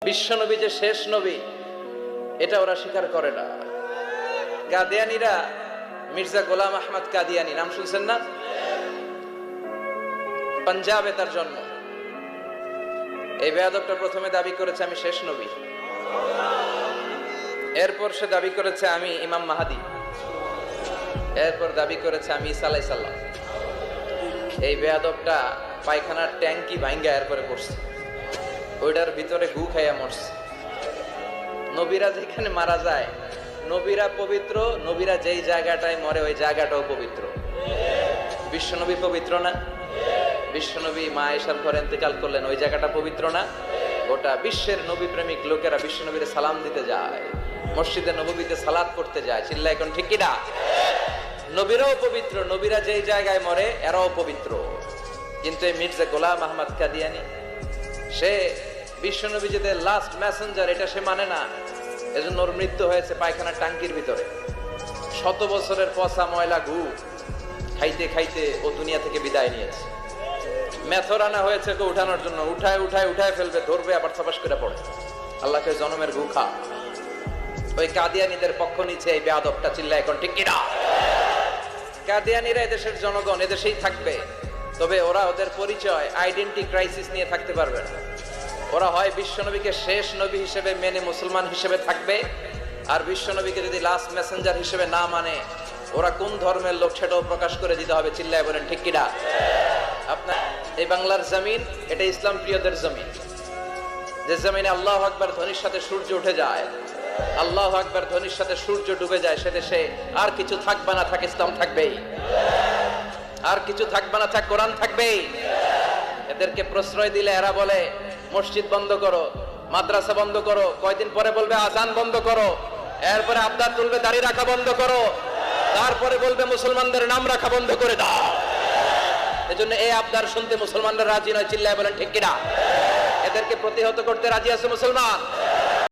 বিশ্বনবী যে শেষ নবী এটা ওরা স্বীকার করে না। কাদিয়ানীরা, মির্জা গোলাম আহমদ কাদিয়ানী নাম শুনছেন না? পাঞ্জাবে তার জন্ম। এই বেয়াদবটা প্রথমে দাবি করেছে আমি শেষ নবী, এরপর সে দাবি করেছে আমি ইমাম মাহাদি, এরপর দাবি করেছে আমি ঈসা আলাইহিস সালাম। এই বেয়াদবটা পায়খানার ট্যাঙ্কি ভাঙ্গা এরপরে পড়ছে, ওইটার ভিতরে গু খাইয়া মরছে। নবীরা যেখানে মারা যায়, নবীরা পবিত্র, নবীরা যেই জায়গাটায় মরে ওই জায়গাটাও পবিত্র। বিশ্বনবী পবিত্র না? বিশ্বনবী মা আয়েশার ঘরে ইন্তেকাল করলেন, ওই জায়গাটা পবিত্র না? গোটা বিশ্বের নবী প্রেমিক লোকেরা বিশ্বনবীরে সালাম দিতে যায়, মসজিদে নববীতে সালাত করতে যায়। চিল্লা এখন ঠিক কিনা? নবীরাও পবিত্র, নবীরা যেই জায়গায় মরে এরাও পবিত্র। কিন্তু এই মির্জা গোলাম আহমদ কাদিয়ানী, সে বিশ্বনবী যে লাস্ট মেসেঞ্জার এটা সে মানে না। এজন্য ওর মৃত্যু হয়েছে পায়খানার টাঙ্কির ভিতরে। 100 বছরের পচা ময়লা গু খাইতে খাইতে ও দুনিয়া থেকে বিদায় নিয়েছে। মেথর আনা হয়েছে ওকে উঠানোর জন্য, উঠায় ফেলবে, ধরবে আবার ছপাস করে পড়ে। আল্লাহকে জনমের গু খা। ওই কাদিয়ানীদের পক্ষ নিচ্ছে এই বেয়াদবটা। চিল্লা এখন ঠিক কিনা? কাদিয়ানীরা এদেশের জনগণ, এদেশেই থাকবে, তবে ওরা ওদের পরিচয় আইডেন্টি ক্রাইসিস নিয়ে থাকতে পারবে না। ওরা হয় বিশ্বনবীকে শেষ নবী হিসেবে মেনে মুসলমান হিসেবে থাকবে, আর বিশ্বনবীকে যদি লাস্ট মেসেঞ্জার হিসেবে না মানে ওরা কোন ধর্মের লোক সেটাও প্রকাশ করে দিতে হবে। চিল্লায় বলেন ঠিক কিনা? আপনার এই বাংলার জমিন, এটা ইসলাম প্রিয়দের জমিন। যে জমিনে আল্লাহু আকবার ধ্বনির সাথে সূর্য উঠে যায়, আল্লাহু আকবার ধ্বনির সাথে সূর্য ডুবে যায়, সে দেশে আর কিছু থাকবে না থাক ইসলাম থাকবেই, আর কিছু থাকবে না থাক কোরআন থাকবেই। এদেরকে প্রশ্রয় দিলে এরা বলে মসজিদ বন্ধ করো, মাদ্রাসা বন্ধ করো, কয়দিন পরে বলবে আজান বন্ধ করো, এরপরে আবদার তুলবে দাড়ি রাখা বন্ধ করো, তারপরে বলবে মুসলমানদের নাম রাখা বন্ধ করে দাও। এজন্য এই আবদার শুনতে মুসলমানরা রাজি নয়। চিল্লায় বলেন ঠিক কিনা? এদেরকে প্রতিহত করতে রাজি আছে মুসলমান?